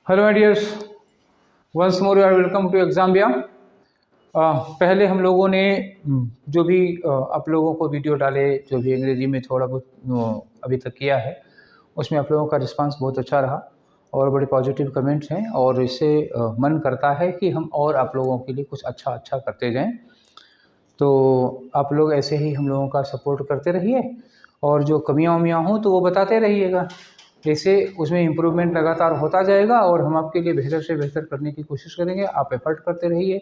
Hello my dears, once more you are welcome to Exambia. पहले हम लोगों ने जो भी आप लोगों को वीडियो डाले, जो भी अंग्रेजी में थोड़ा बहुत अभी तक किया है, उसमें आप लोगों का रिस्पांस बहुत अच्छा रहा और बड़े पॉजिटिव कमेंट्स हैं और इससे मन करता है कि हम और आप लोगों के लिए कुछ अच्छा करते जाएं। तो आप लोग ऐसे ही हम लोगों का सपोर्ट करते रहिए और जो कमियां वमियाँ हों तो वो बताते रहिएगा। इससे उसमें इम्प्रूवमेंट लगातार होता जाएगा और हम आपके लिए बेहतर से बेहतर करने की कोशिश करेंगे। आप एफर्ट करते रहिए,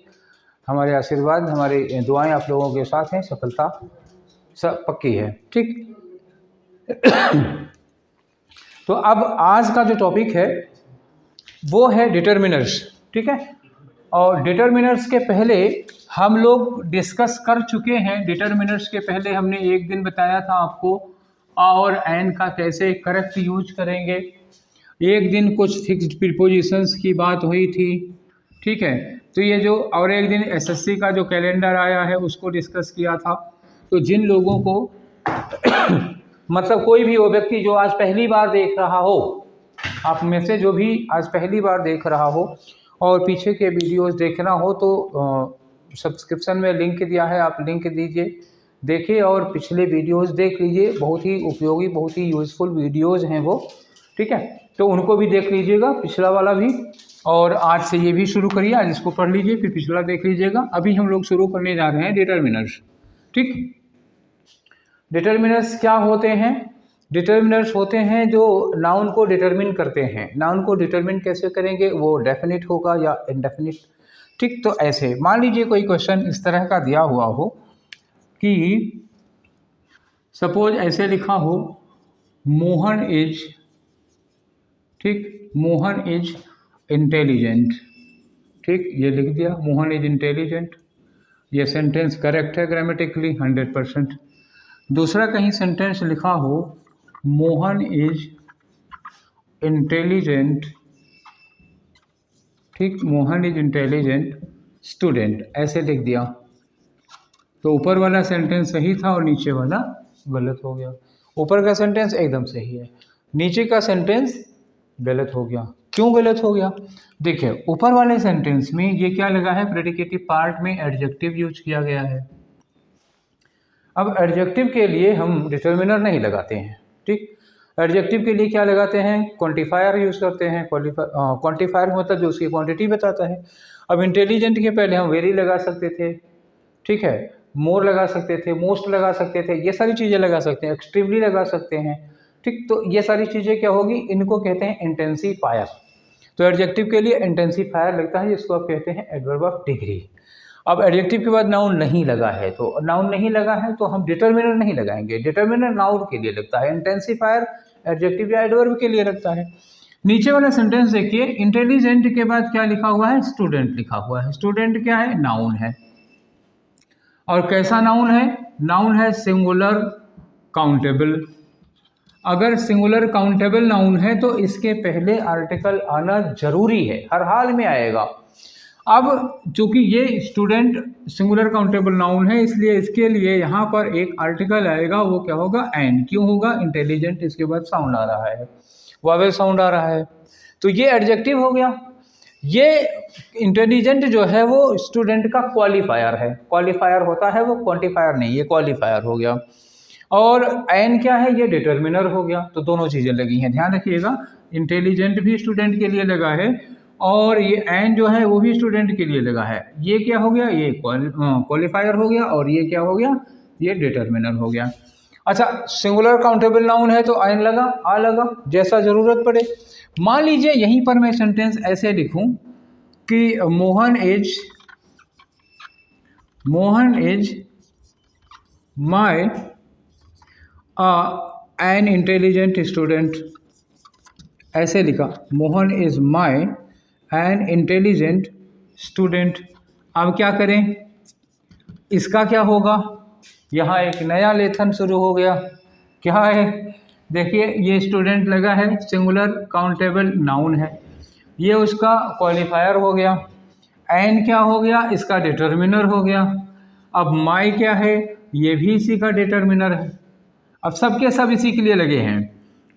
हमारे आशीर्वाद, हमारी दुआएं आप लोगों के साथ हैं, सफलता सब पक्की है। ठीक। तो अब आज का जो टॉपिक है वो है डिटर्मिनर्स। ठीक है, और डिटर्मिनर्स के पहले हम लोग डिस्कस कर चुके हैं। डिटर्मिनर्स के पहले हमने एक दिन बताया था आपको और एन का कैसे करेक्ट यूज करेंगे। एक दिन कुछ फिक्स्ड प्रीपोजिशंस की बात हुई थी। ठीक है, तो ये जो और एक दिन एसएससी का जो कैलेंडर आया है उसको डिस्कस किया था। तो जिन लोगों को मतलब कोई भी वो व्यक्ति जो आज पहली बार देख रहा हो, आप में से जो भी आज पहली बार देख रहा हो और पीछे के वीडियोस देखना हो तो सब्सक्रिप्शन में लिंक दिया है, आप लिंक दीजिए, देखिए और पिछले वीडियोस देख लीजिए। बहुत ही उपयोगी, बहुत ही यूज़फुल वीडियोस हैं वो। ठीक है, तो उनको भी देख लीजिएगा, पिछला वाला भी, और आज से ये भी शुरू करिए। आज इसको पढ़ लीजिए, फिर पिछला देख लीजिएगा। अभी हम लोग शुरू करने जा रहे हैं डिटर्मिनर्स। ठीक, डिटर्मिनर्स क्या होते हैं? डिटर्मिनर्स होते हैं जो नाउन को डिटरमिन करते हैं। नाउन को डिटरमिन कैसे करेंगे? वो डेफिनिट होगा या इनडेफिनिट। ठीक, तो ऐसे मान लीजिए कोई क्वेश्चन इस तरह का दिया हुआ हो कि सपोज ऐसे लिखा हो मोहन इज, ठीक, मोहन इज इंटेलिजेंट। ठीक, ये लिख दिया मोहन इज इंटेलिजेंट। ये सेंटेंस करेक्ट है ग्रामेटिकली 100%। दूसरा कहीं सेंटेंस लिखा हो मोहन इज इंटेलिजेंट, ठीक, मोहन इज इंटेलिजेंट स्टूडेंट, ऐसे लिख दिया। तो ऊपर वाला सेंटेंस सही था और नीचे वाला गलत हो गया। ऊपर का सेंटेंस एकदम सही है, नीचे का सेंटेंस गलत हो गया। क्यों गलत हो गया? देखिए, ऊपर वाले सेंटेंस में ये क्या लगा है, प्रेडिकेटिव पार्ट में एडजेक्टिव यूज किया गया है। अब एडजेक्टिव के लिए हम डिटर्मिनर नहीं लगाते हैं। ठीक, एडजेक्टिव के लिए क्या लगाते हैं? क्वांटिफायर यूज करते हैं। क्वांटिफायर मतलब जो उसकी क्वांटिटी बताता है। अब इंटेलिजेंट के पहले हम वेरी लगा सकते थे, ठीक है, मोर लगा सकते थे, मोस्ट लगा सकते थे, ये सारी चीज़ें लगा सकते हैं, एक्सट्रीमली लगा सकते हैं। ठीक, तो ये सारी चीज़ें क्या होगी, इनको कहते हैं इंटेंसीफायर। तो एडजेक्टिव के लिए इंटेंसीफायर लगता है, जिसको आप कहते हैं एडवर्ब ऑफ डिग्री। अब एडजेक्टिव के बाद नाउन नहीं लगा है, तो नाउन नहीं लगा है तो हम डिटर्मिनर नहीं लगाएंगे। डिटर्मिनर नाउन के लिए लगता है, इंटेंसीफायर एडजेक्टिव या एडवर्ब के लिए लगता है। नीचे वाला सेंटेंस देखिए, इंटेलिजेंट के बाद क्या लिखा हुआ है? स्टूडेंट लिखा हुआ है। स्टूडेंट क्या है? नाउन है। और कैसा नाउन है? नाउन है सिंगुलर काउंटेबल। अगर सिंगुलर काउंटेबल नाउन है तो इसके पहले आर्टिकल आना जरूरी है, हर हाल में आएगा। अब चूंकि ये स्टूडेंट सिंगुलर काउंटेबल नाउन है, इसलिए इसके लिए यहाँ पर एक आर्टिकल आएगा, वो क्या होगा? एन। क्यों होगा? इंटेलिजेंट इसके बाद साउंड आ रहा है, वावेल साउंड आ रहा है, तो ये एडजेक्टिव हो गया। ये इंटेलिजेंट जो है वो स्टूडेंट का क्वालिफायर है। क्वालिफायर होता है वो, क्वांटिफायर नहीं, ये क्वालिफायर हो गया। और एन क्या है? ये डिटर्मिनर हो गया। तो दोनों चीज़ें लगी हैं, ध्यान रखिएगा। इंटेलिजेंट भी स्टूडेंट के लिए लगा है और ये एन जो है वो भी स्टूडेंट के लिए लगा है। ये क्या हो गया? ये क्वालिफायर हो गया और ये क्या हो गया? ये डिटर्मिनर हो गया। अच्छा, सिंगुलर काउंटेबल नाउन है तो एन लगा, आ लगा, जैसा ज़रूरत पड़े। मान लीजिए यहीं पर मैं सेंटेंस ऐसे लिखूं कि Mohan is my N intelligent student, ऐसे लिखा, Mohan is my N intelligent student. अब क्या करें? इसका क्या होगा? यहाँ एक नया लेखन शुरू हो गया। क्या है? देखिए, ये स्टूडेंट लगा है, सिंगुलर काउंटेबल नाउन है, ये उसका क्वालिफायर हो गया। एन क्या हो गया? इसका डिटर्मिनर हो गया। अब माई क्या है? ये भी इसी का डिटर्मिनर है। अब सब के सब इसी के लिए लगे हैं।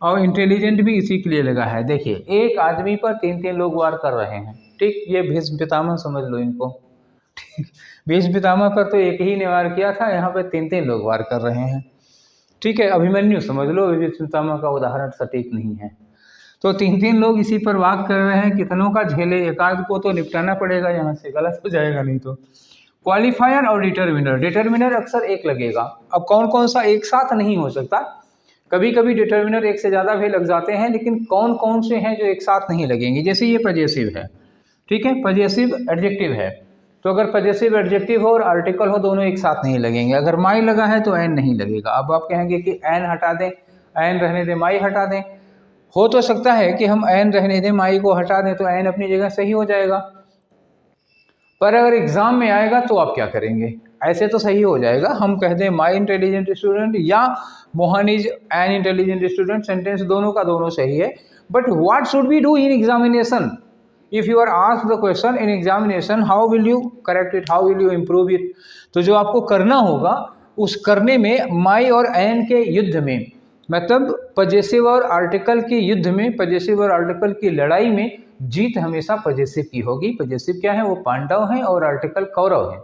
और इंटेलिजेंट भी इसी के लिए लगा है। देखिए, एक आदमी पर 3-3 लोग वार कर रहे हैं, ठीक। ये भीष्म पितामह समझ लो इनको, ठीक। भीष्म पितामह पर तो एक ही ने वार किया था, यहाँ पे 3-3 लोग वार कर रहे हैं, ठीक है। अभिमन्यु समझ लो, भीष्म पितामह का उदाहरण सटीक नहीं है। तो 3-3 लोग इसी पर वार कर रहे हैं, कितनों का झेले, एकाध को तो निपटाना पड़ेगा, यहाँ से गलत हो जाएगा नहीं तो। क्वालिफायर और डिटर्मिनर, डिटर्मिनर अक्सर एक लगेगा। अब कौन कौन सा एक साथ नहीं हो सकता, कभी कभी डिटर्मिनर एक से ज़्यादा भी लग जाते हैं, लेकिन कौन कौन से हैं जो एक साथ नहीं लगेंगे। जैसे ये पजेसिव है, ठीक है, पजेसिव एडजेक्टिव है, तो अगर पजेसिव एडजेक्टिव हो और आर्टिकल हो, दोनों एक साथ नहीं लगेंगे। अगर माई लगा है तो एन नहीं लगेगा। अब आप कहेंगे कि एन हटा दें, एन रहने दें, माई हटा दें। हो तो सकता है कि हम एन रहने दें, माई को हटा दें, तो एन अपनी जगह सही हो जाएगा। पर अगर एग्जाम में आएगा तो आप क्या करेंगे, ऐसे तो सही हो जाएगा, हम कह दें माई इंटेलिजेंट स्टूडेंट या Mohan is an intelligent student, sentence दोनों का दोनों सही है। But what should we do in examination? If you are asked the question in examination, how will you correct it, how will you improve it? तो जो आपको करना होगा, उस करने में माई और एन के युद्ध में, मतलब पजेसिव और आर्टिकल के युद्ध में, पजेसिव और आर्टिकल की लड़ाई में जीत हमेशा पजेसिव की होगी। पजेसिव क्या है, वो पांडव हैं और आर्टिकल कौरव हैं,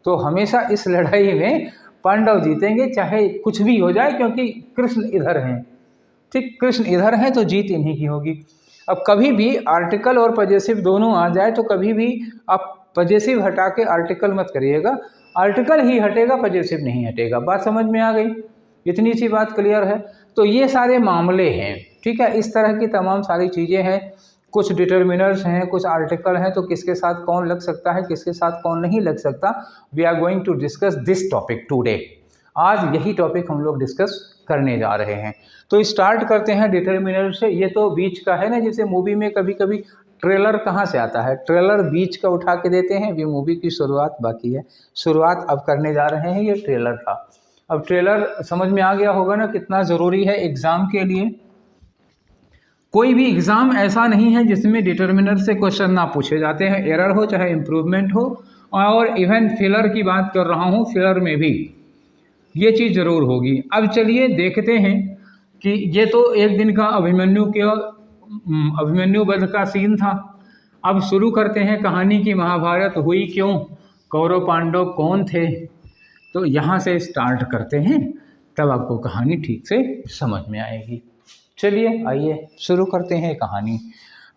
तो हमेशा इस लड़ाई में पांडव जीतेंगे, चाहे कुछ भी हो जाए, क्योंकि कृष्ण इधर हैं, ठीक, कृष्ण इधर हैं, तो जीत इन्हीं की होगी। अब कभी भी आर्टिकल और पजेसिव दोनों आ जाए तो कभी भी आप पजेसिव हटा के आर्टिकल मत करिएगा, आर्टिकल ही हटेगा, पजेसिव नहीं हटेगा। बात समझ में आ गई? इतनी सी बात क्लियर है। तो ये सारे मामले हैं, ठीक है, इस तरह की तमाम सारी चीज़ें हैं। कुछ डिटर्मिनर्स हैं, कुछ आर्टिकल हैं, तो किसके साथ कौन लग सकता है, किसके साथ कौन नहीं लग सकता। We are going to discuss this topic today. आज यही टॉपिक हम लोग डिस्कस करने जा रहे हैं। तो स्टार्ट करते हैं डिटर्मिनर से। ये तो बीच का है ना, जैसे मूवी में कभी कभी ट्रेलर कहाँ से आता है, ट्रेलर बीच का उठा के देते हैं, ये मूवी की शुरुआत बाकी है, शुरुआत अब करने जा रहे हैं, ये ट्रेलर था। अब ट्रेलर समझ में आ गया होगा ना कितना ज़रूरी है एग्ज़ाम के लिए। कोई भी एग्ज़ाम ऐसा नहीं है जिसमें डिटर्मिनर से क्वेश्चन ना पूछे जाते हैं, एरर हो चाहे इम्प्रूवमेंट हो। और इवन फिलर की बात कर रहा हूँ, फिलर में भी ये चीज़ ज़रूर होगी। अब चलिए देखते हैं कि ये तो एक दिन का अभिमन्यु वध का सीन था। अब शुरू करते हैं कहानी की। महाभारत हुई क्यों, कौरव पांडव कौन थे, तो यहाँ से स्टार्ट करते हैं, तब आपको कहानी ठीक से समझ में आएगी। चलिए आइए शुरू करते हैं कहानी।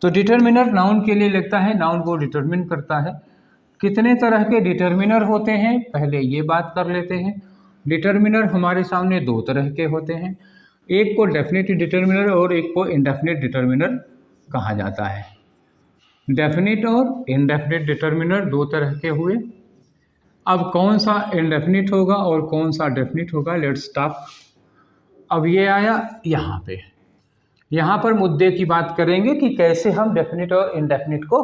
तो डिटर्मिनर नाउन के लिए लगता है, नाउन को डिटर्मिन करता है। कितने तरह के डिटर्मिनर होते हैं पहले ये बात कर लेते हैं। डिटर्मिनर हमारे सामने दो तरह के होते हैं, एक को डेफिनेट डिटर्मिनर और एक को इंडेफिनिट डिटर्मिनर कहा जाता है। डेफिनेट और इंडेफिनिट डिटर्मिनर दो तरह के हुए। अब कौन सा इंडेफिनिट होगा और कौन सा डेफिनिट होगा, लेट्स स्टार्ट। अब ये आया यहाँ पे, यहाँ पर मुद्दे की बात करेंगे कि कैसे हम डेफिनेट और इंडेफिनिट को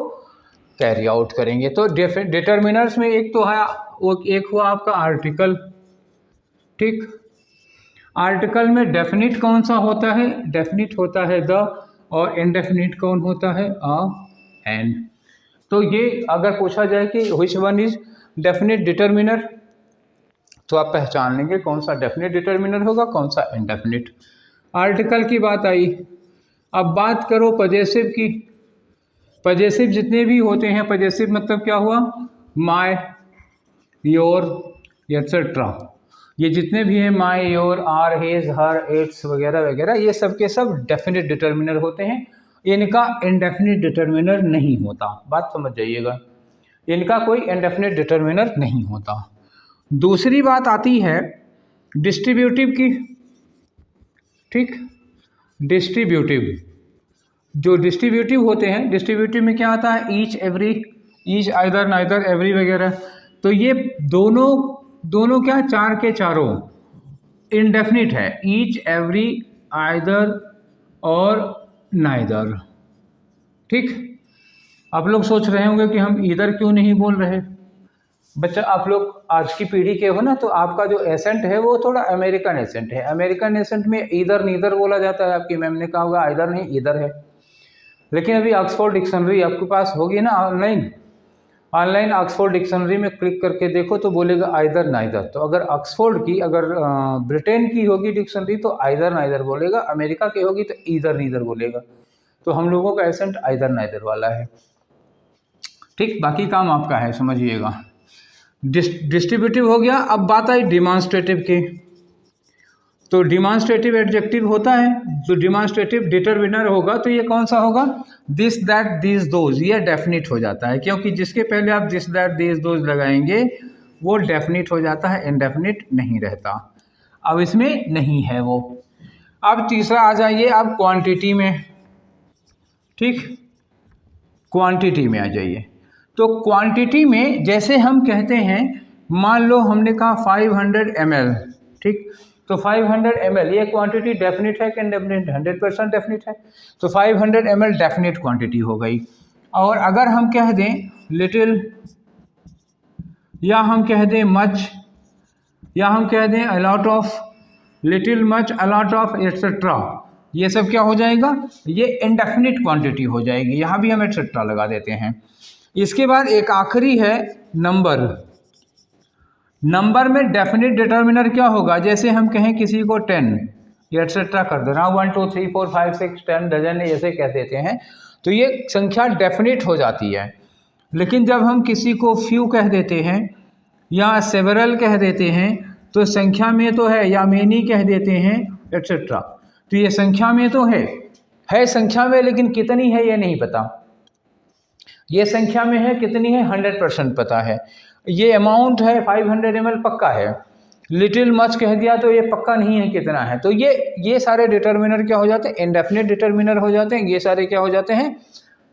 कैरी आउट करेंगे। तो डिटर्मिनर्स में एक तो है, वो एक हुआ आपका आर्टिकल, ठीक। आर्टिकल में डेफिनिट कौन सा होता है, डेफिनिट होता है द, और इंडेफिनिट कौन होता है, अ एंड। तो ये अगर पूछा जाए कि which one is definite determiner, तो आप पहचान लेंगे कौन सा डेफिनेट डिटर्मिनर होगा, कौन सा इंडेफिनिट। आर्टिकल की बात आई। अब बात करो पजेसिव की। पजेसिव जितने भी होते हैं, पजेसिव मतलब क्या हुआ, माय, योर, एटसेट्रा, ये जितने भी हैं, my, your, our, his, her, its वगैरह वगैरह, ये सब के सब डेफिनेट डिटर्मिनर होते हैं। इनका इंडेफिनिट डिटर्मिनर नहीं होता, बात समझ जाइएगा, इनका कोई इंडेफिनिट डिटर्मिनर नहीं होता। दूसरी बात आती है डिस्ट्रीब्यूटिव की, ठीक। डिस्ट्रीब्यूटिव, जो डिस्ट्रीब्यूटिव होते हैं, डिस्ट्रीब्यूटिव में क्या आता है, each, every, each, either, neither, every वगैरह। तो ये दोनों क्या, चार के चारों इंडेफिनिट है, ईच, एवरी, आइदर और नाइदर, ठीक। आप लोग सोच रहे होंगे कि हम इधर क्यों नहीं बोल रहे। बच्चा आप लोग आज की पीढ़ी के हो ना, तो आपका जो एसेंट है वो थोड़ा अमेरिकन एसेंट है। अमेरिकन एसेंट में इधर नीदर बोला जाता है, आपकी मैम ने कहा होगा इधर नहीं इधर है। लेकिन अभी ऑक्सफोर्ड डिक्शनरी आपके पास होगी ना ऑनलाइन, ऑनलाइन ऑक्सफोर्ड डिक्शनरी में क्लिक करके देखो तो बोलेगा आइदर नाइदर। तो अगर ऑक्सफोर्ड की, अगर ब्रिटेन की होगी डिक्शनरी तो आइदर नाइदर बोलेगा, अमेरिका की होगी तो ईदर नीदर बोलेगा। तो हम लोगों का एसेंट आइदर नाइदर वाला है। ठीक, बाकी काम आपका है, समझिएगा। डिस्ट्रीब्यूटिव हो गया। अब बात आई डिमॉन्स्ट्रेटिव की। तो डिमॉन्स्ट्रेटिव एडजेक्टिव होता है, जो डिमॉन्स्ट्रेटिव डिटरमिनर होगा तो ये कौन सा होगा? दिस दैट दिस दोज, ये डेफिनिट हो जाता है, क्योंकि जिसके पहले आप दिस दैट दिस दोज लगाएंगे वो डेफिनिट हो जाता है, इनडेफिनिट नहीं रहता। अब इसमें नहीं है वो। अब तीसरा आ जाइए आप क्वांटिटी में। ठीक, क्वांटिटी में आ जाइए। तो क्वांटिटी में जैसे हम कहते हैं, मान लो हमने कहा 500 ml, ठीक, तो 500 ml ये क्वांटिटी डेफिनिट है कि इनडेफिनिट? 100% डेफिनिट है। तो 500 ml डेफिनिट क्वांटिटी हो गई। और अगर हम कह दें लिटिल, या हम कह दें मच, या हम कह दें a lot of, little much a lot of etcetera, ये सब क्या हो जाएगा? ये इनडेफिनिट क्वांटिटी हो जाएगी। यहाँ भी हम एटसेट्रा लगा देते हैं। इसके बाद एक आखिरी है नंबर। नंबर में डेफिनिट डिटर्मिनर क्या होगा? जैसे हम कहें किसी को 10, एटसेट्रा कर देना, 1 2 3 4 5 6 10 डजन ऐसे कह देते हैं, तो ये संख्या डेफिनिट हो जाती है। लेकिन जब हम किसी को फ्यू कह देते हैं या सेवरल कह देते हैं तो संख्या में तो है, या मेनी कह देते हैं एटसेट्रा, तो ये संख्या में तो है संख्या में, लेकिन कितनी है ये नहीं पता। ये संख्या में है, कितनी है 100% पता है। ये अमाउंट है 500 ml पक्का है। लिटिल मच कह दिया तो ये पक्का नहीं है कितना है। तो ये सारे डिटर्मिनर क्या हो जाते हैं? इनडेफिनिट डिटर्मिनर हो जाते हैं। ये सारे क्या हो जाते हैं?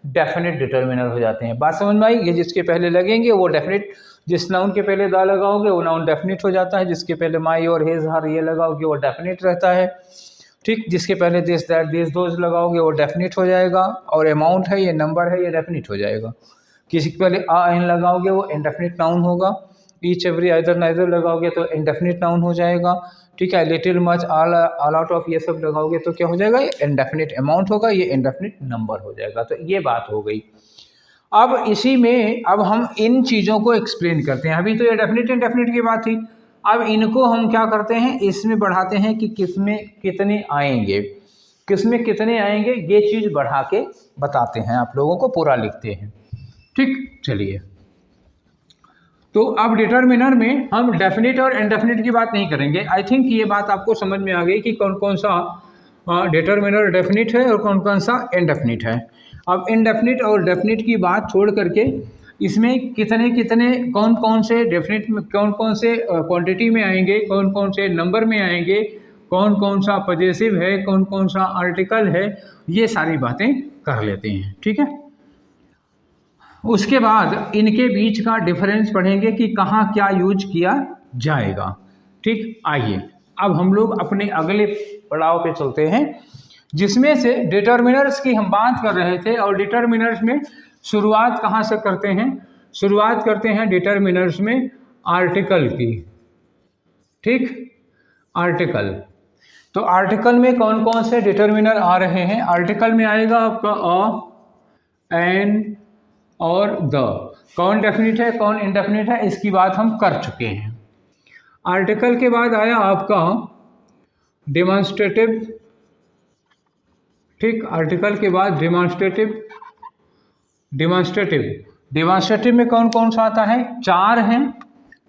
डेफिनिट डिटर्मिनर हो जाते हैं। बात समझ में आई? ये जिसके पहले लगेंगे वो डेफिनिट, जिस नाउन के पहले दा लगाओगे वो नाउन डेफिनिट हो जाता है। जिसके पहले माई और हिज हर ये लगाओगे वो डेफिनिट रहता है। ठीक, जिसके पहले दिस दैट दिस दोज लगाओगे वो डेफिनिट हो जाएगा। और अमाउंट है, ये नंबर है, ये डेफिनिट हो जाएगा। किसी के पहले आ इन लगाओगे वो इनडेफिनिट नाउन होगा। ईच एवरी आइदर नाइदर लगाओगे तो इनडेफिनिट नाउन हो जाएगा। ठीक है, little much all out of ये सब लगाओगे तो क्या हो जाएगा? ये इनडेफिनिट अमाउंट होगा, ये इनडेफिनिट नंबर हो जाएगा। तो ये बात हो गई। अब इसी में अब हम इन चीज़ों को एक्सप्लेन करते हैं। अभी तो ये डेफिनिट इनडेफिनिट की बात थी। अब इनको हम क्या करते हैं? इसमें बढ़ाते हैं कि किसमें कितने आएंगे, किसमें कितने आएंगे, ये चीज़ बढ़ा के बताते हैं, आप लोगों को पूरा लिखते हैं। ठीक, चलिए। तो अब डिटर्मिनर में हम डेफिनिट और इनडेफिनिट की बात नहीं करेंगे। आई थिंक ये बात आपको समझ में आ गई कि कौन कौन सा डिटर्मिनर डेफिनिट है और कौन कौन सा इनडेफिनिट है। अब इनडेफिनिट और डेफिनिट की बात छोड़ करके इसमें कितने कितने कौन कौन से डेफिनिट में, कौन कौन से क्वांटिटी में आएंगे, कौन कौन से नंबर में आएंगे, कौन कौन सा पजेसिव है, कौन कौन सा आर्टिकल है, ये सारी बातें कर लेते हैं। ठीक है, उसके बाद इनके बीच का डिफरेंस पढ़ेंगे कि कहाँ क्या यूज किया जाएगा। ठीक, आइए अब हम लोग अपने अगले पड़ाव पे चलते हैं, जिसमें से डिटर्मिनर्स की हम बात कर रहे थे। और डिटर्मिनर्स में शुरुआत कहाँ से करते हैं? शुरुआत करते हैं डिटर्मिनर्स में आर्टिकल की। ठीक, आर्टिकल। तो आर्टिकल में कौन कौन से डिटर्मिनर आ रहे हैं? आर्टिकल में आएगा आपका अ, एन और द। कौन डेफिनिट है, कौन इनडेफिनिट है, इसकी बात हम कर चुके हैं। आर्टिकल के बाद आया आपका डेमोन्स्ट्रेटिव। ठीक, आर्टिकल के बाद डेमोन्स्ट्रेटिव। डेमोन्स्ट्रेटिव, डेमोन्स्ट्रेटिव में कौन कौन सा आता है? 4 हैं।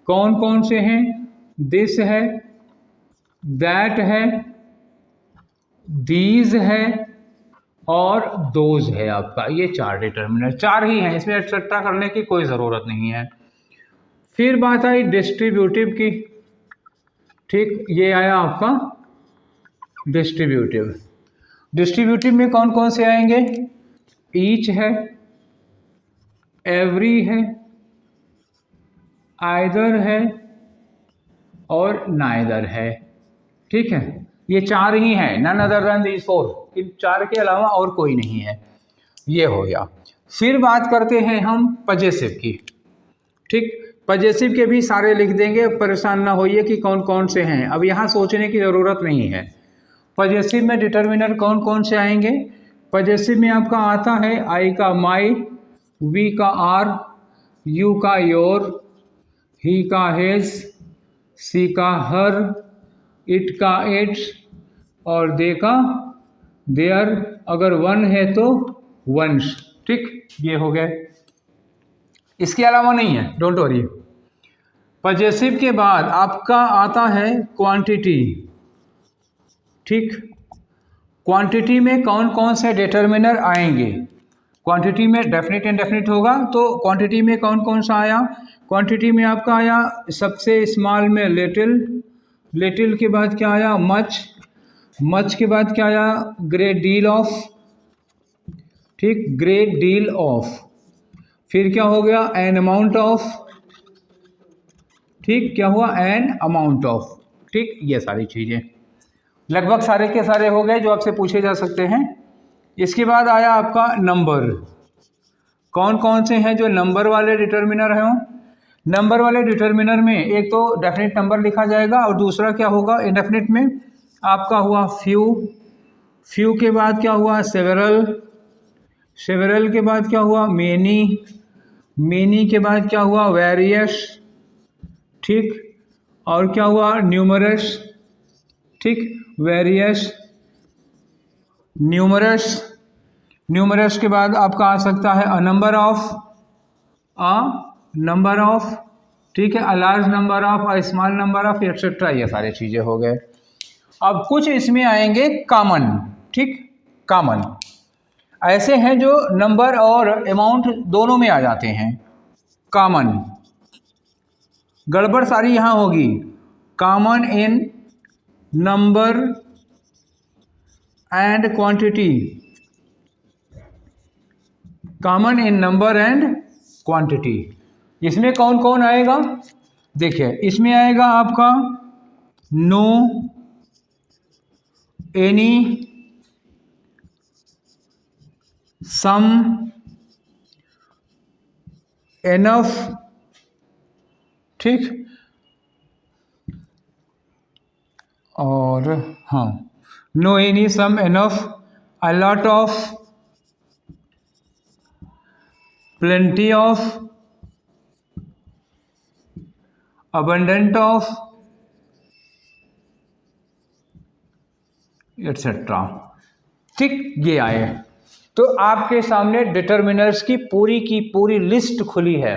कौन कौन से हैं? दिस है, दैट है, दीज है और दोज है। आपका ये 4 डिटर्मिनर, 4 ही हैं, इसमें एक्सेट्रा करने की कोई ज़रूरत नहीं है। फिर बात आई डिस्ट्रीब्यूटिव की। ठीक, ये आया आपका डिस्ट्रीब्यूटिव। डिस्ट्रीब्यूटिव में कौन कौन से आएंगे? ईच है, एवरी है, आइदर है और नाइदर है। ठीक है, ये 4 ही हैं, नन अदर देन दीज 4। इन 4 के अलावा और कोई नहीं है। ये हो गया। फिर बात करते हैं हम पजेसिव की। ठीक, पजेसिव के भी सारे लिख देंगे, परेशान ना होइए कि कौन कौन से हैं। अब यहाँ सोचने की ज़रूरत नहीं है। पजेसिव में डिटर्मिनर कौन कौन से आएंगे? पजेसिव में आपका आता है आई का माई, वी का आर, यू का योर, ही का हिज, सी का हर, इट का इट्स और दे का देयर। अगर वन है तो वंस। ठीक, ये हो गया। इसके अलावा नहीं है, डोंट वरी। पजेसिव के बाद आपका आता है क्वांटिटी। ठीक, क्वांटिटी में कौन कौन से डिटर्मिनर आएंगे? क्वांटिटी में डेफिनेट इंडेफिनिट होगा, तो क्वांटिटी में कौन कौन सा आया? क्वांटिटी में आपका आया सबसे स्मॉल में लिटिल, लिटिल के बाद क्या आया? मच, मच के बाद क्या आया? Great deal of. ठीक, ग्रेट डील ऑफ। फिर क्या हो गया? An amount of. ठीक, क्या हुआ? An amount of. ठीक, ये सारी चीज़ें लगभग सारे के सारे हो गए जो आपसे पूछे जा सकते हैं। इसके बाद आया आपका नंबर। कौन कौन से हैं जो नंबर वाले डिटर्मिनर हैं? नंबर वाले डिटर्मिनर में एक तो डेफिनेट नंबर लिखा जाएगा और दूसरा क्या होगा? इंडेफिनिट में आपका हुआ फ्यू, फ्यू के बाद क्या हुआ? सेवरल, सेवरल के बाद क्या हुआ? मेनी, मेनी के बाद क्या हुआ? वेरियस। ठीक, और क्या हुआ? न्यूमरस। ठीक, वेरियस, न्यूमरस। न्यूमरस के बाद आपका आ सकता है a number of, a number of. ठीक है, a large number of, a small number of, etcetera. ये सारी चीज़ें हो गए। अब कुछ इसमें आएंगे कॉमन। ठीक, कॉमन ऐसे हैं जो नंबर और अमाउंट दोनों में आ जाते हैं। कॉमन, गड़बड़ सारी यहाँ होगी। Common in number and quantity, common in number and quantity. इसमें कौन कौन आएगा? देखिए, इसमें आएगा आपका नो, एनी, सम, एनफ। ठीक, और हाँ, no, any, some, enough, a lot of, plenty of, abundant of, etcetera. ठीक, ये आए। तो आपके सामने डिटर्मिनर्स की पूरी लिस्ट खुली है।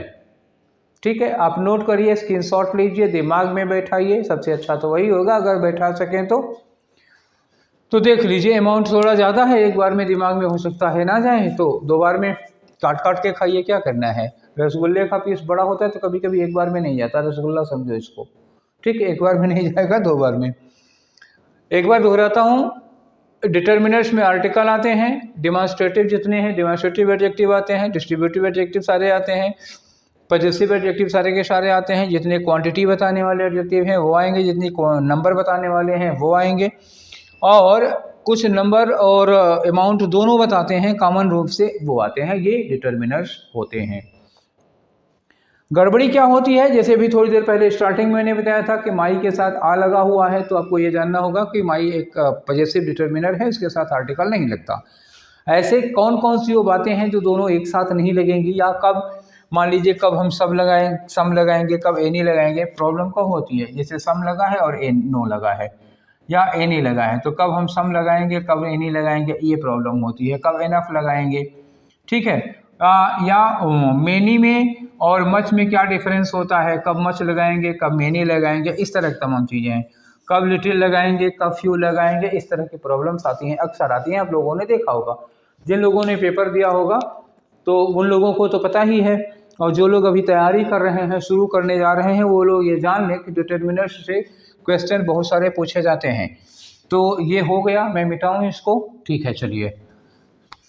ठीक है, आप नोट करिए, स्क्रीनशॉट लीजिए, दिमाग में बैठाइए। सबसे अच्छा तो वही होगा अगर बैठा सकें तो देख लीजिए। अमाउंट थोड़ा ज़्यादा है, एक बार में दिमाग में हो सकता है ना जाए, तो दो बार में काट काट के खाइए। क्या करना है? रसगुल्ले का पीस बड़ा होता है तो कभी कभी एक बार में नहीं जाता रसगुल्ला, समझो इसको। ठीक है, एक बार में नहीं जाएगा, दो बार में। एक बार दोहराता हूँ, डिटर्मिनर्स में आर्टिकल आते हैं, डिमॉन्स्ट्रेटिव जितने हैं डिमॉन्स्ट्रेटिव एडजेक्टिव आते हैं, डिस्ट्रीब्यूटिव एडजेक्टिव सारे आते हैं, पजेसिव एडजेक्टिव सारे के सारे आते हैं। जितने क्वांटिटी बताने वाले एडजेक्टिव हैं वो आएंगे, जितनी नंबर बताने वाले हैं वो आएंगे, और कुछ नंबर और अमाउंट दोनों बताते हैं कॉमन रूप से वो आते हैं। ये डिटर्मिनर्स होते हैं। गड़बड़ी क्या होती है? जैसे अभी थोड़ी देर पहले स्टार्टिंग में मैंने बताया था कि माई के साथ आ लगा हुआ है, तो आपको ये जानना होगा कि माई एक पजेसिव डिटर्मिनर है, इसके साथ आर्टिकल नहीं लगता। ऐसे कौन कौन सी वो बातें हैं जो दोनों एक साथ नहीं लगेंगी, या कब मान लीजिए कब हम सम लगाएंगे, कब एनी लगाएंगे। प्रॉब्लम कब होती है? जैसे सम लगा है और नो लगा है, या एनी लगा है, तो कब हम सम लगाएंगे, कब एनी लगाएंगे, ये प्रॉब्लम होती है। कब एनफ लगाएंगे, ठीक है। या मेनी में और मच में क्या डिफरेंस होता है, कब मच लगाएंगे, कब मेनी लगाएंगे, इस तरह की तमाम चीज़ें हैं। कब लिटिल लगाएंगे, कब फ्यू लगाएंगे, इस तरह की प्रॉब्लम्स आती हैं, अक्सर आती हैं। आप लोगों ने देखा होगा, जिन लोगों ने पेपर दिया होगा तो उन लोगों को तो पता ही है, और जो लोग अभी तैयारी कर रहे हैं, शुरू करने जा रहे हैं, वो लोग ये जान लें कि डिटर्मिनर्स से क्वेश्चन बहुत सारे पूछे जाते हैं। तो ये हो गया, मैं मिटाऊँ इसको? ठीक है, चलिए।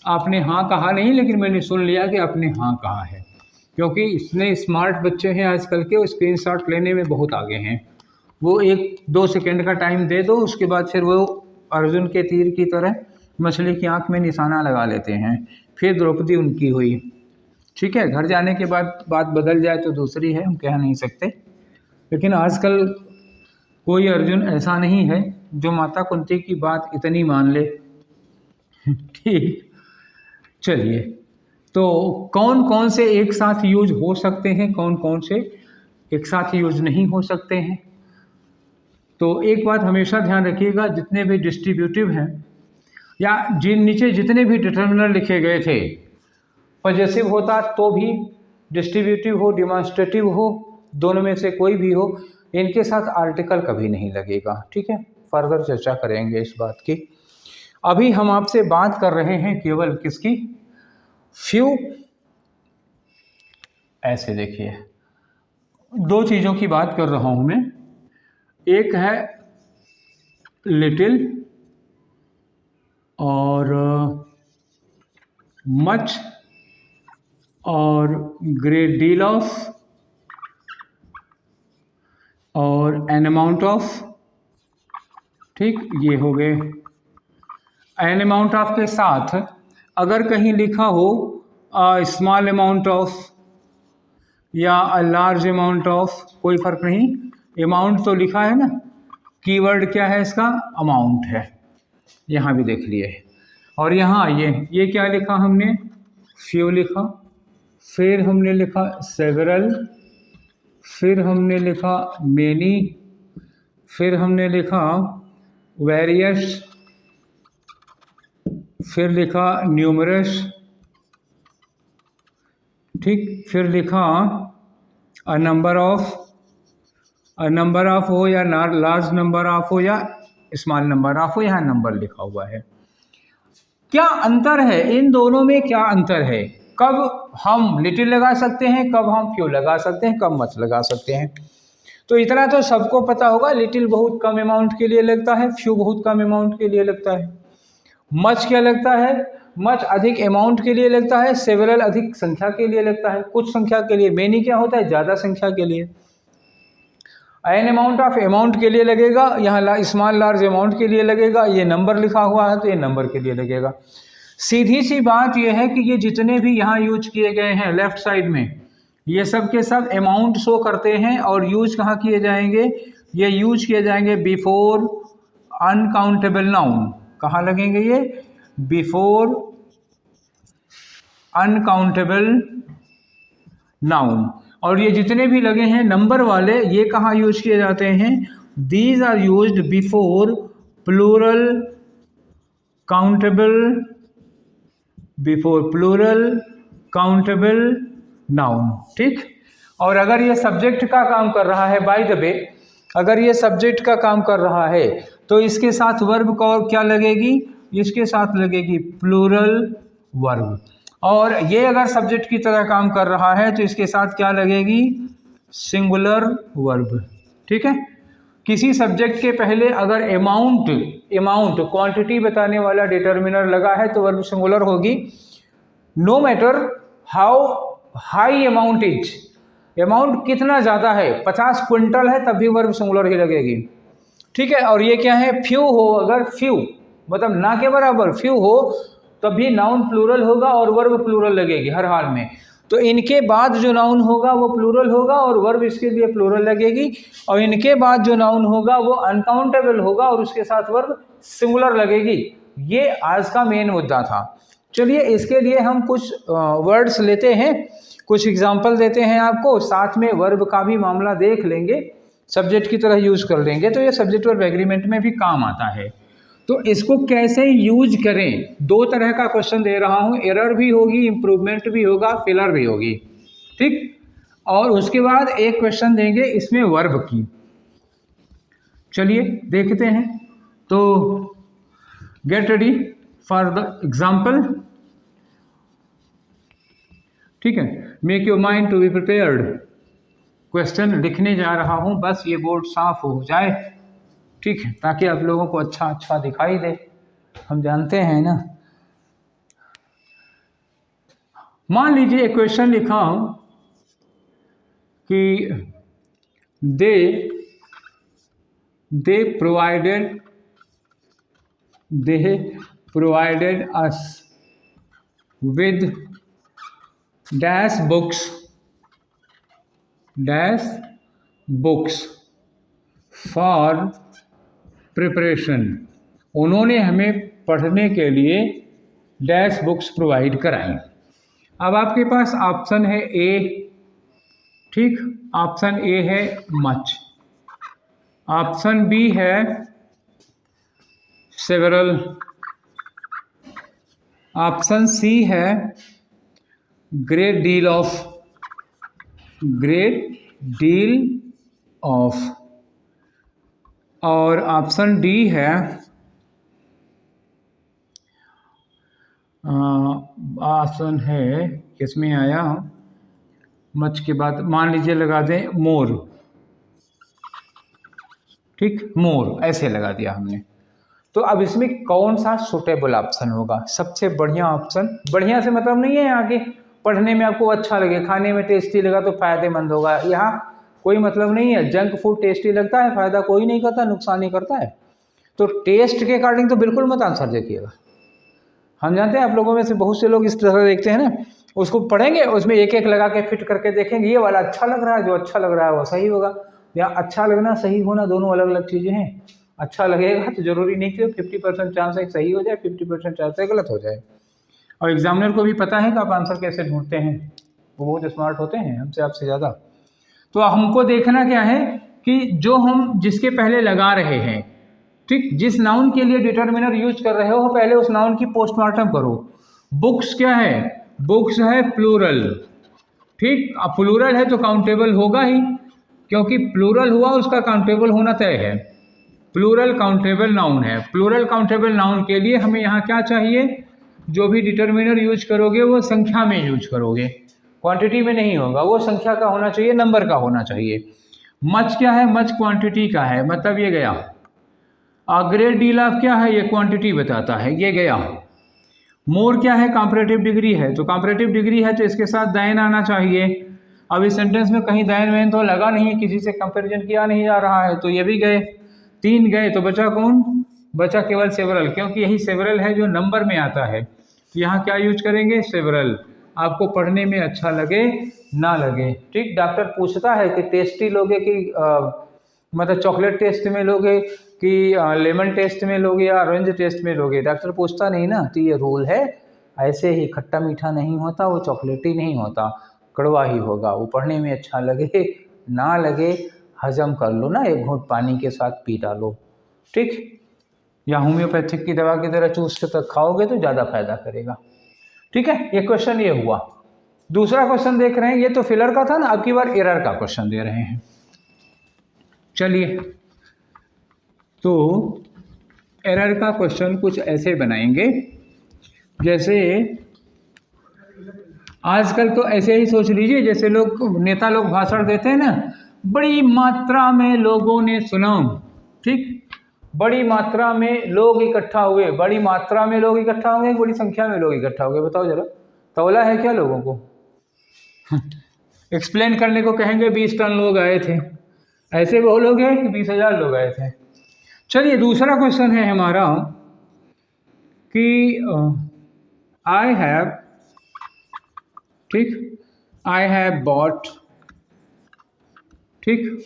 आपने हाँ कहा नहीं, लेकिन मैंने सुन लिया कि आपने हाँ कहा है, क्योंकि इतने स्मार्ट बच्चे हैं आजकल के, वो स्क्रीनशॉट लेने में बहुत आगे हैं। वो 1-2 सेकंड का टाइम दे दो, उसके बाद फिर वो अर्जुन के तीर की तरह मछली की आंख में निशाना लगा लेते हैं। फिर द्रौपदी उनकी हुई। ठीक है, घर जाने के बाद बात बदल जाए तो दूसरी है, हम कह नहीं सकते, लेकिन आजकल कोई अर्जुन ऐसा नहीं है जो माता कुंती की बात इतनी मान ले। ठीक, चलिए। तो कौन कौन से एक साथ यूज हो सकते हैं, कौन कौन से एक साथ यूज नहीं हो सकते हैं। तो एक बात हमेशा ध्यान रखिएगा, जितने भी डिस्ट्रीब्यूटिव हैं या जिन नीचे जितने भी डिटर्मिनर लिखे गए थे, पॉजेसिव होता तो भी, डिस्ट्रीब्यूटिव हो, डिमॉन्स्ट्रेटिव हो, दोनों में से कोई भी हो, इनके साथ आर्टिकल कभी नहीं लगेगा। ठीक है, फर्दर चर्चा करेंगे इस बात की। अभी हम आपसे बात कर रहे हैं केवल किसकी, फ्यू। ऐसे देखिए, दो चीज़ों की बात कर रहा हूं मैं, एक है लिटिल और मच और ग्रेट डील ऑफ और एन अमाउंट ऑफ। ठीक, ये हो गए। एन अमाउंट ऑफ के साथ अगर कहीं लिखा हो स्मॉल अमाउंट ऑफ या लार्ज अमाउंट ऑफ, कोई फर्क नहीं, अमाउंट तो लिखा है ना, कीवर्ड क्या है इसका, अमाउंट है, यहाँ भी देख लिए। और यहाँ ये क्या लिखा हमने, फ्यू लिखा, फिर हमने लिखा सेवरल, फिर हमने लिखा मेनी, फिर हमने लिखा वेरियस, फिर लिखा न्यूमरस। ठीक, फिर लिखा अ नंबर ऑफ हो या लार्ज नंबर ऑफ हो या स्मॉल नंबर ऑफ हो, यहाँ नंबर लिखा हुआ है। क्या अंतर है इन दोनों में, क्या अंतर है, कब हम लिटिल लगा सकते हैं, कब हम फ्यू लगा सकते हैं, कब मच लगा सकते हैं। तो इतना तो सबको पता होगा, लिटिल बहुत कम अमाउंट के लिए लगता है, फ्यू बहुत कम अमाउंट के लिए लगता है। मच क्या लगता है, मच अधिक अमाउंट के लिए लगता है, सेवरल अधिक संख्या के लिए लगता है, कुछ संख्या के लिए। मेनी क्या होता है, ज़्यादा संख्या के लिए। एन अमाउंट ऑफ अमाउंट के लिए लगेगा, यहाँ स्मॉल लार्ज अमाउंट के लिए लगेगा, ये नंबर लिखा हुआ है तो ये नंबर के लिए लगेगा। सीधी सी बात ये है कि ये जितने भी यहाँ यूज किए गए हैं लेफ्ट साइड में, ये सब के सब अमाउंट शो करते हैं और यूज कहाँ किए जाएंगे, ये यूज किए जाएंगे बिफोर अनकाउंटेबल नाउन। कहाँ लगेंगे ये, बिफोर अनकाउंटेबल नाउन। और ये जितने भी लगे हैं नंबर वाले, ये कहाँ यूज किए जाते हैं, these are used before plural countable, before plural countable noun. ठीक, और अगर ये सब्जेक्ट का काम कर रहा है, बाय द वे, अगर ये सब्जेक्ट का काम कर रहा है तो इसके साथ वर्ब का क्या लगेगी, इसके साथ लगेगी प्लूरल वर्ब। और ये अगर सब्जेक्ट की तरह काम कर रहा है तो इसके साथ क्या लगेगी, सिंगुलर वर्ब। ठीक है, किसी सब्जेक्ट के पहले अगर अमाउंट क्वांटिटी बताने वाला डिटर्मिनर लगा है तो वर्ब सिंगुलर होगी, no matter how high amount is. Amount कितना ज़्यादा है, 50 क्विंटल है तब भी वर्ब सिंगुलर ही लगेगी। ठीक है, और ये क्या है, फ्यू हो, अगर फ्यू मतलब ना के बराबर फ्यू हो तब भी नाउन प्लूरल होगा और वर्ब प्लूरल लगेगी हर हाल में। तो इनके बाद जो नाउन होगा वो प्लूरल होगा और वर्ब इसके लिए प्लूरल लगेगी, और इनके बाद जो नाउन होगा वो अनकाउंटेबल होगा और उसके साथ वर्ब सिंगुलर लगेगी। ये आज का मेन मुद्दा था। चलिए इसके लिए हम कुछ वर्ड्स लेते हैं, कुछ एग्जाम्पल देते हैं आपको, साथ में वर्ब का भी मामला देख लेंगे, सब्जेक्ट की तरह यूज कर लेंगे तो ये सब्जेक्ट वर्ब एग्रीमेंट में भी काम आता है। तो इसको कैसे यूज करें, दो तरह का क्वेश्चन दे रहा हूँ, एरर भी होगी, इम्प्रूवमेंट भी होगा, फेलर भी होगी। ठीक, और उसके बाद एक क्वेश्चन देंगे इसमें वर्ब की। चलिए देखते हैं, तो get ready for the example. ठीक है, make your mind to be prepared. Question लिखने जा रहा हूँ, बस ये बोर्ड साफ हो जाए, ठीक है, ताकि आप लोगों को अच्छा दिखाई दे, हम जानते हैं ना। मान लीजिए एक क्वेश्चन लिखा कि दे provided us with dash books for preparation. उन्होंने हमें पढ़ने के लिए डैश बुक्स प्रोवाइड कराई। अब आपके पास ऑप्शन है ए, ठीक, ऑप्शन ए है मच, ऑप्शन बी है सेवरल, ऑप्शन सी है great deal of, great deal of, और ऑप्शन डी है ऑप्शन है किसमें आया, मच के बाद मान लीजिए लगा दें मोर, ठीक, मोर ऐसे लगा दिया हमने। तो अब इसमें कौन सा सुटेबल ऑप्शन होगा, सबसे बढ़िया ऑप्शन, बढ़िया से मतलब नहीं है आगे पढ़ने में आपको अच्छा लगे, खाने में टेस्टी लगा तो फायदेमंद होगा, यहाँ कोई मतलब नहीं है। जंक फूड टेस्टी लगता है, फायदा कोई नहीं करता, नुकसान ही करता है। तो टेस्ट के अकॉर्डिंग तो बिल्कुल मत आंसर देखिएगा। हम जानते हैं आप लोगों में से बहुत से लोग इस तरह देखते हैं ना, उसको पढ़ेंगे उसमें एक एक लगा के फिट करके देखेंगे, ये वाला अच्छा लग रहा है, जो अच्छा लग रहा है वो सही होगा। या अच्छा लगना सही होना दोनों अलग अलग चीज़ें हैं। अच्छा लगेगा तो जरूरी नहीं कि 50% चांस है सही हो जाए, 50% चांस है गलत हो जाए। और एग्जामिनर को भी पता है कि आप आंसर कैसे ढूंढते हैं, वो बहुत स्मार्ट होते हैं हमसे आपसे ज़्यादा। तो हमको देखना क्या है कि जो हम जिसके पहले लगा रहे हैं, ठीक, जिस नाउन के लिए डिटर्मिनर यूज कर रहे हो पहले उस नाउन की पोस्टमार्टम करो। बुक्स क्या है, बुक्स है प्लूरल, ठीक, अब प्लूरल है तो काउंटेबल होगा ही, क्योंकि प्लूरल हुआ उसका काउंटेबल होना तय है। प्लूरल काउंटेबल नाउन है। प्लूरल काउंटेबल नाउन के लिए हमें यहाँ क्या चाहिए, जो भी डिटर्मिनर यूज करोगे वो संख्या में यूज करोगे, क्वांटिटी में नहीं होगा, वो संख्या का होना चाहिए, नंबर का होना चाहिए। मच क्या है, मच क्वांटिटी का है, मतलब ये गया। ग्रेट डील ऑफ क्या है, ये क्वांटिटी बताता है, ये गया। मोर क्या है, कंपैरेटिव डिग्री है, तो कंपैरेटिव डिग्री है तो इसके साथ दाइन आना चाहिए। अब इस सेंटेंस में कहीं दाइन वैन तो लगा नहीं है, किसी से कंपैरिजन किया नहीं जा रहा है, तो ये भी गए, 3 गए, तो बचा कौन, बचा केवल सेवरल, क्योंकि यही सेवरल है जो नंबर में आता है। तो यहाँ क्या यूज करेंगे, सेवरल, आपको पढ़ने में अच्छा लगे ना लगे, ठीक। डॉक्टर पूछता है कि टेस्टी लोगे कि मतलब चॉकलेट टेस्ट में लोगे कि लेमन टेस्ट में लोगे या ऑरेंज टेस्ट में लोगे, डॉक्टर पूछता नहीं ना। तो ये रूल है, ऐसे ही खट्टा मीठा नहीं होता, वो चॉकलेटी नहीं होता, कड़वा ही होगा। वो पढ़ने में अच्छा लगे ना लगे, हजम कर लो ना, एक घूंट पानी के साथ पी डालो, ठीक। या होम्योपैथिक की दवा की तरह चूस के तक खाओगे तो ज़्यादा फायदा करेगा, ठीक है। ये क्वेश्चन ये हुआ। दूसरा क्वेश्चन देख रहे हैं, ये तो फिलर का था ना, अब की बार एरर का क्वेश्चन दे रहे हैं। चलिए, तो एरर का क्वेश्चन कुछ ऐसे बनाएंगे, जैसे आजकल तो ऐसे ही सोच लीजिए, जैसे लोग नेता लोग भाषण देते हैं ना, बड़ी मात्रा में लोगों ने सुना, ठीक, बड़ी मात्रा में लोग इकट्ठा हुए, बड़ी मात्रा में लोग इकट्ठा होंगे, बड़ी संख्या में लोग इकट्ठा हो गए, बताओ जरा, तौला है क्या लोगों को? एक्सप्लेन करने को कहेंगे 20 टन लोग आए थे, ऐसे वो लोग हैं कि 20,000 लोग आए थे। चलिए, दूसरा क्वेश्चन है हमारा कि आई हैव, ठीक, आई हैव बॉट, ठीक,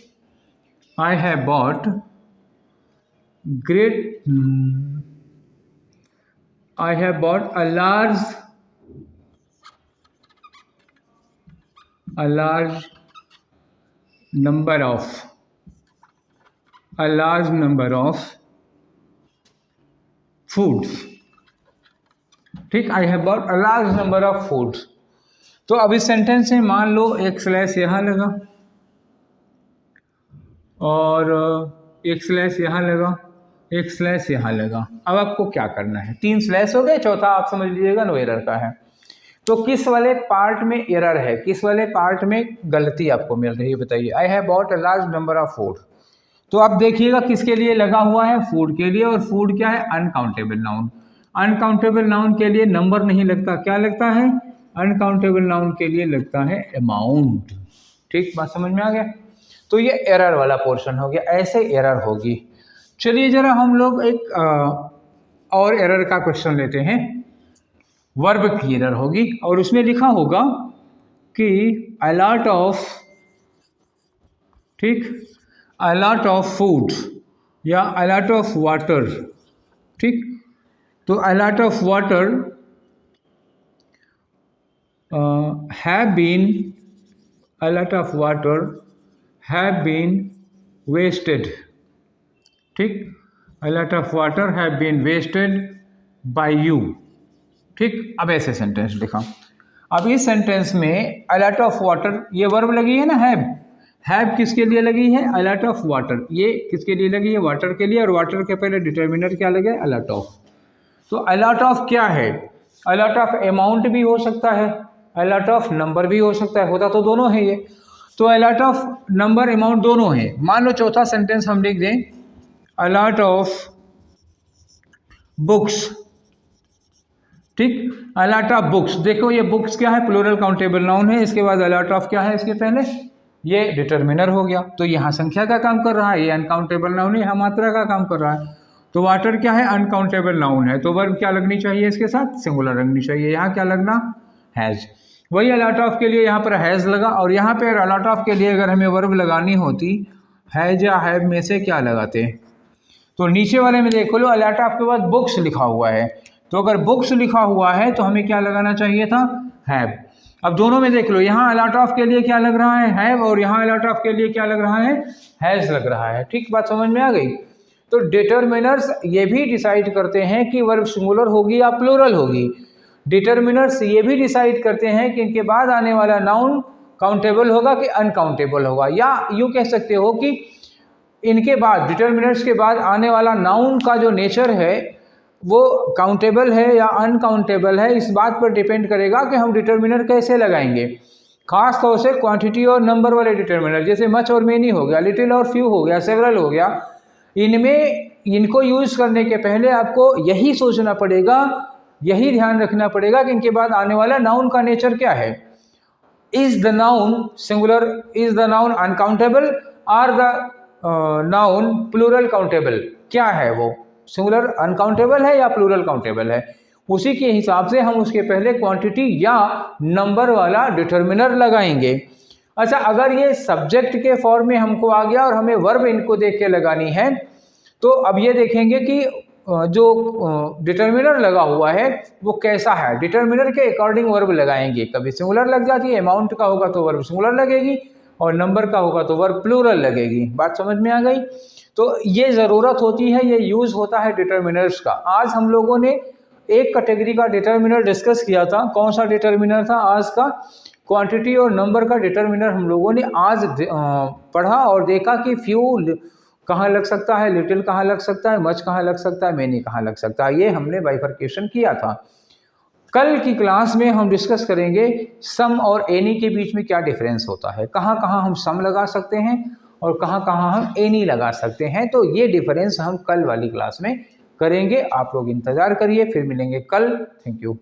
I have bought great, I have bought a large number of foods, ठीक, I have bought a large number of foods। तो अब इस सेंटेंस में मान लो एक स्लैश यहाँ लगा और एक स्लैश यहाँ लगा, एक स्लैश यहाँ लगा। अब आपको क्या करना है, 3 स्लैश हो गए, चौथा आप समझ लीजिएगा नो एरर का है। तो किस वाले पार्ट में एरर है, किस वाले पार्ट में गलती आपको मिल रही है, बताइए। I have bought a large number of food, तो आप देखिएगा किसके लिए लगा हुआ है, फूड के लिए। और फूड क्या है, अनकाउंटेबल नाउन। अनकाउंटेबल नाउन के लिए नंबर नहीं लगता, क्या लगता है, अनकाउंटेबल नाउन के लिए लगता है अमाउंट, ठीक, बात समझ में आ गया। तो ये एरर वाला पोर्शन हो गया, ऐसे एरर होगी। चलिए जरा हम लोग एक और एरर का क्वेश्चन लेते हैं, वर्ब की एरर होगी, और उसमें लिखा होगा कि a lot of, ठीक, a lot of food या a lot of water, ठीक। तो a lot of water have been a lot of water have been wasted, ठीक, a lot of water have been wasted by you, ठीक। अब ऐसे sentence लिखा। अब इस सेंटेंस में a lot of water, ये वर्ब लगी है ना हैव किसके लिए लगी है? a lot of water, ये किसके लिए लगी है? वाटर के लिए, और वाटर के पहले डिटर्मिनर क्या लगे? a lot of। तो a lot of क्या है? a lot of अमाउंट भी हो सकता है, a lot of नंबर भी हो सकता है, होता तो दोनों है ये। तो a lot of number amount दोनों है। मान लो चौथा सेंटेंस हम लिख दें a lot of बुक्स, ठीक, a lot of बुक्स। देखो ये बुक्स क्या है? प्लूरल काउंटेबल नाउन है। इसके बाद a lot of क्या है? इसके पहले ये डिटर्मिनर हो गया। तो यहाँ संख्या का काम कर रहा है, ये अनकाउंटेबल नाउन है, यहाँ मात्रा का काम कर रहा है। तो वाटर क्या है? अनकाउंटेबल नाउन है। तो वर्ब क्या लगनी चाहिए इसके साथ? सिंगुलर लगनी चाहिए। यहाँ क्या लगना? हैज़। वही अलॉट ऑफ के लिए यहाँ पर हैज़ लगा, और यहाँ पर अलॉट ऑफ के लिए अगर हमें वर्ब लगानी होती हैज़ या हैव में से क्या लगाते? तो नीचे वाले में देख लो अलॉट ऑफ के बाद बुक्स लिखा हुआ है, तो अगर बुक्स लिखा हुआ है तो हमें क्या लगाना चाहिए था? हैव। अब दोनों में देख लो, यहाँ अलॉट ऑफ के लिए क्या लग रहा है? हैव, और यहाँ अलॉट ऑफ के लिए क्या लग रहा है? हैज़ लग रहा है। ठीक, बात समझ में आ गई? तो डिटर्मिनर्स ये भी डिसाइड करते हैं कि वर्ब सिंगुलर होगी या प्लूरल होगी। डिटर्मिनर्स ये भी डिसाइड करते हैं कि इनके बाद आने वाला नाउन काउंटेबल होगा कि अनकाउंटेबल होगा, या यूँ कह सकते हो कि इनके बाद, डिटर्मिनर्स के बाद आने वाला नाउन का जो नेचर है वो काउंटेबल है या अनकाउंटेबल है। इस बात पर डिपेंड करेगा कि हम डिटर्मिनर कैसे लगाएंगे। खास तौर से क्वांटिटी और नंबर वाले डिटर्मिनर, जैसे मच और मेनी हो गया, लिटिल और फ्यू हो गया, सेवरल हो गया, इनको यूज़ करने के पहले आपको यही सोचना पड़ेगा, यही ध्यान रखना पड़ेगा कि इनके बाद आने वाला नाउन का नेचर क्या है। Is the noun singular, is the noun uncountable, are the noun plural countable, क्या है वो? सिंगुलर अनकाउंटेबल है या प्लूरल काउंटेबल है? उसी के हिसाब से हम उसके पहले क्वांटिटी या नंबर वाला डिटर्मिनर लगाएंगे। अच्छा, अगर ये सब्जेक्ट के फॉर्म में हमको आ गया और हमें वर्ब इनको देख के लगानी है, तो अब ये देखेंगे कि जो डिटर्मिनर लगा हुआ है वो कैसा है। डिटर्मिनर के अकॉर्डिंग वर्ब लगाएंगे। कभी सिंगुलर लग जाती है, अमाउंट का होगा तो वर्ब सिंगुलर लगेगी, और नंबर का होगा तो वर्ब प्लूरल लगेगी। बात समझ में आ गई? तो ये ज़रूरत होती है, ये यूज़ होता है डिटर्मिनर्स का। आज हम लोगों ने एक कैटेगरी का डिटर्मिनर डिस्कस किया था। कौन सा डिटर्मिनर था आज का? क्वांटिटी और नंबर का डिटर्मिनर हम लोगों ने आज पढ़ा और देखा कि फ्यू कहाँ लग सकता है, लिटिल कहाँ लग सकता है, मच कहाँ लग सकता है, मेनी कहाँ लग सकता है। ये हमने बाइफर्केशन किया था। कल की क्लास में हम डिस्कस करेंगे सम और एनी के बीच में क्या डिफरेंस होता है, कहाँ कहाँ हम सम लगा सकते हैं और कहाँ कहाँ हम एनी लगा सकते हैं। तो ये डिफरेंस हम कल वाली क्लास में करेंगे। आप लोग इंतज़ार करिए, फिर मिलेंगे कल। Thank you.